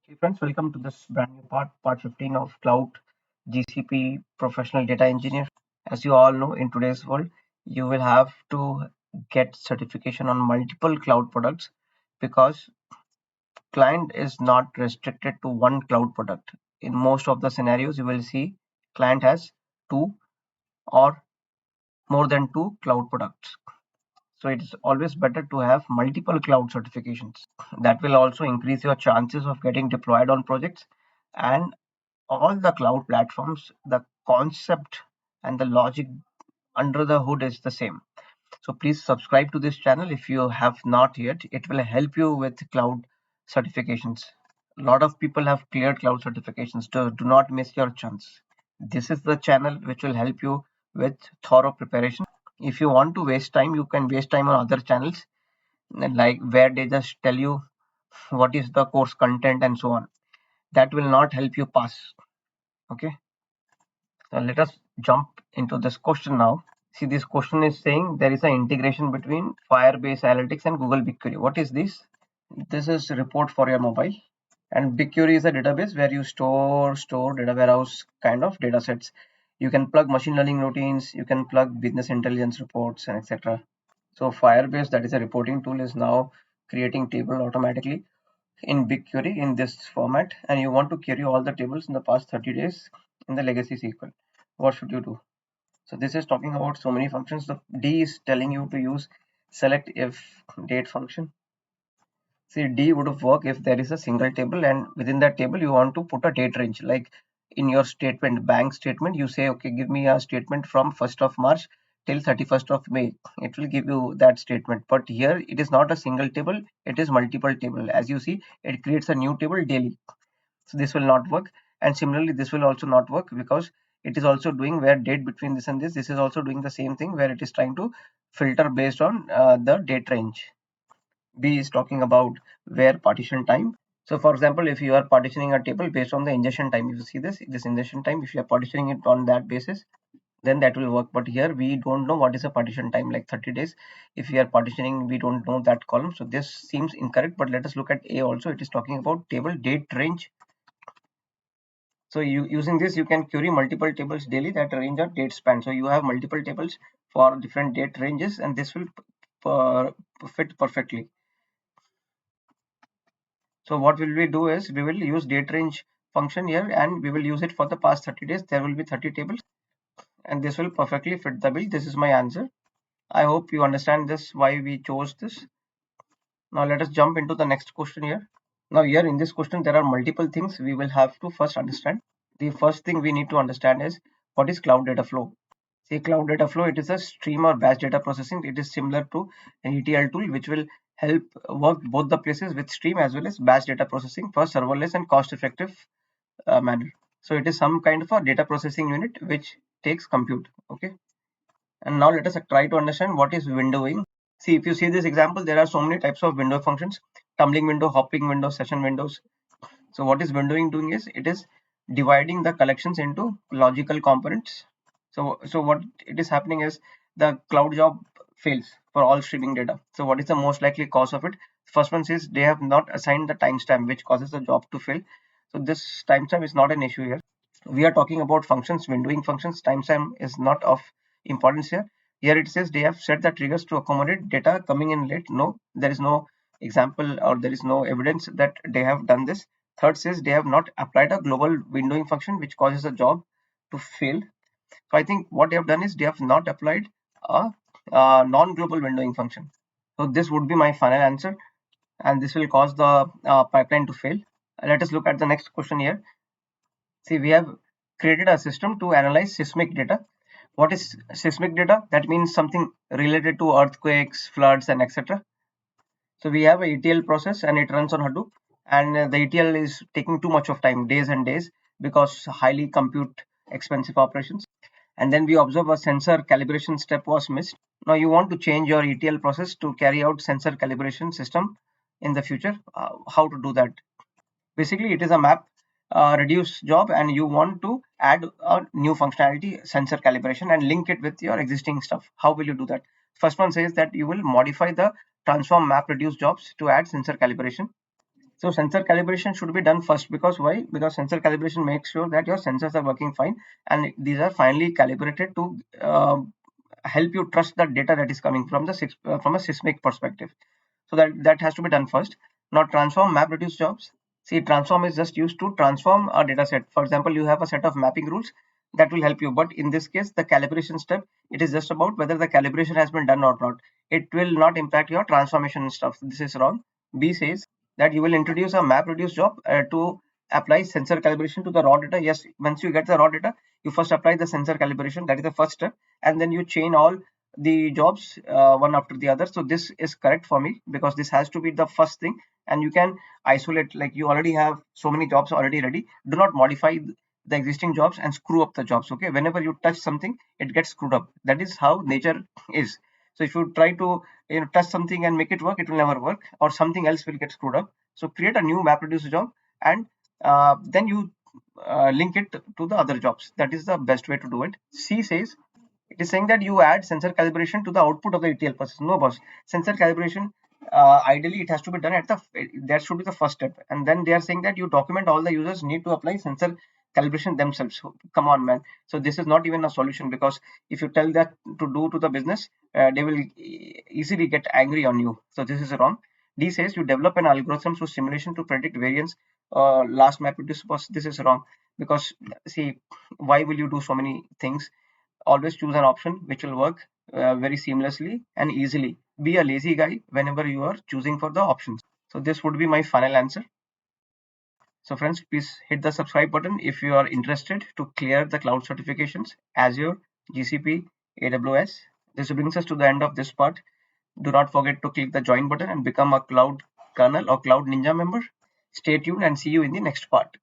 Hey friends, welcome to this brand new part 15 of Cloud GCP Professional Data Engineer. As you all know, in today's world, you will have to get certification on multiple cloud products because client is not restricted to one cloud product. In most of the scenarios, you will see client has two or more than two cloud products. So it's always better to have multiple cloud certifications. That will also increase your chances of getting deployed on projects and all the cloud platforms, the concept and the logic under the hood is the same. So please subscribe to this channel if you have not yet. It will help you with cloud certifications. A lot of people have cleared cloud certifications, so do not miss your chance. This is the channel which will help you with thorough preparation. If you want to waste time, you can waste time on other channels, like where they just tell you what is the course content and so on. That will not help you pass. Okay. So let us jump into this question now. See, this question is saying there is an integration between Firebase Analytics and Google BigQuery. What is this? This is a report for your mobile. And BigQuery is a database where you store data warehouse kind of data sets. You can plug machine learning routines, you can plug business intelligence reports, and etc. So Firebase, that is a reporting tool, is now creating table automatically in BigQuery in this format, and you want to query all the tables in the past 30 days in the legacy SQL. What should you do? So this is talking about so many functions. The D is telling you to use select if date function. See, D would work if there is a single table and within that table you want to put a date range. Like in your statement, bank statement, you say, okay, give me a statement from 1st of March till 31st of May. It will give you that statement. But here it is not a single table, it is multiple table. As you see, it creates a new table daily. So this will not work. And similarly, this will also not work because it is also doing where date between this and this is also doing the same thing where it is trying to filter based on the date range. B is talking about where partition time. So for example, if you are partitioning a table based on the ingestion time, if you see this ingestion time, if you are partitioning it on that basis, then that will work. But here we don't know what is a partition time, like 30 days. If we are partitioning, we don't know that column. So this seems incorrect, but let us look at A also. It is talking about table date range. So using this, you can query multiple tables daily that range or date span. So you have multiple tables for different date ranges, and this will fit perfectly. So what will we do is we will use date range function here, and we will use it for the past 30 days. There will be 30 tables, and this will perfectly fit the bill. This is my answer. I hope you understand this, why we chose this. Now let us jump into the next question here. Now here in this question, there are multiple things we will have to first understand. The first thing we need to understand is what is cloud data flow. See, cloud data flow, it is a stream or batch data processing. It is similar to an ETL tool, which will help work both the places with stream as well as batch data processing for serverless and cost-effective manner. So it is some kind of a data processing unit which takes compute. Okay. And now let us try to understand what is windowing. See, if you see this example, there are so many types of window functions: tumbling window, hopping window, session windows. So what is windowing doing is it is dividing the collections into logical components. So what it is happening is the cloud job fails for all streaming data. So what is the most likely cause of it? First one says they have not assigned the timestamp, which causes the job to fail. So this timestamp is not an issue here. We are talking about functions, windowing functions. Timestamp is not of importance here. Here it says they have set the triggers to accommodate data coming in late. No, there is no example or there is no evidence that they have done this. Third says they have not applied a global windowing function which causes the job to fail. So I think what they have done is they have not applied a non-global windowing function. So this would be my final answer, and this will cause the pipeline to fail. Let us look at the next question here. See, we have created a system to analyze seismic data. What is seismic data? That means something related to earthquakes, floods, and etc. So we have a ETL process and it runs on Hadoop, and the ETL is taking too much of time, days and days, because highly compute expensive operations. And then we observe a sensor calibration step was missed. Now you want to change your ETL process to carry out sensor calibration system in the future. How to do that? Basically, it is a map reduce job, and you want to add a new functionality, sensor calibration, and link it with your existing stuff. How will you do that? First one says that you will modify the transform map reduce jobs to add sensor calibration. So sensor calibration should be done first, because why? Because sensor calibration makes sure that your sensors are working fine and these are finely calibrated to help you trust the data that is coming from the from a seismic perspective. So that has to be done first. Now transform map reduce jobs. See, transform is just used to transform a data set. For example, you have a set of mapping rules that will help you, but in this case the calibration step, it is just about whether the calibration has been done or not. It will not impact your transformation stuff. This is wrong. B says that you will introduce a map reduce job to apply sensor calibration to the raw data. Yes, once you get the raw data, you first apply the sensor calibration, that is the first step, and then you chain all the jobs one after the other. So this is correct for me, because this has to be the first thing, and you can isolate, like you already have so many jobs already ready. Do not modify the existing jobs and screw up the jobs. Okay, whenever you touch something, it gets screwed up. That is how nature is. So if you try to touch something and make it work, it will never work, or something else will get screwed up. So create a new map reduce job, and then you link it to the other jobs. That is the best way to do it. C says, it is saying that you add sensor calibration to the output of the ETL process. No, boss. Sensor calibration, ideally, it has to be done at the, that should be the first step. And then they are saying that you document all the users need to apply sensor calibration themselves. So, come on, man. So this is not even a solution, because if you tell that to do to the business, they will easily get angry on you. So this is wrong. D says you develop an algorithm through simulation to predict variance. Last map reduce, boss. This is wrong, because see, why will you do so many things? Always choose an option which will work very seamlessly and easily. Be a lazy guy whenever you are choosing for the options. So this would be my final answer. So friends, please hit the subscribe button if you are interested to clear the cloud certifications, Azure, GCP, AWS. This brings us to the end of this part. Do not forget to click the join button and become a cloud kernel or cloud ninja member. Stay tuned and see you in the next part.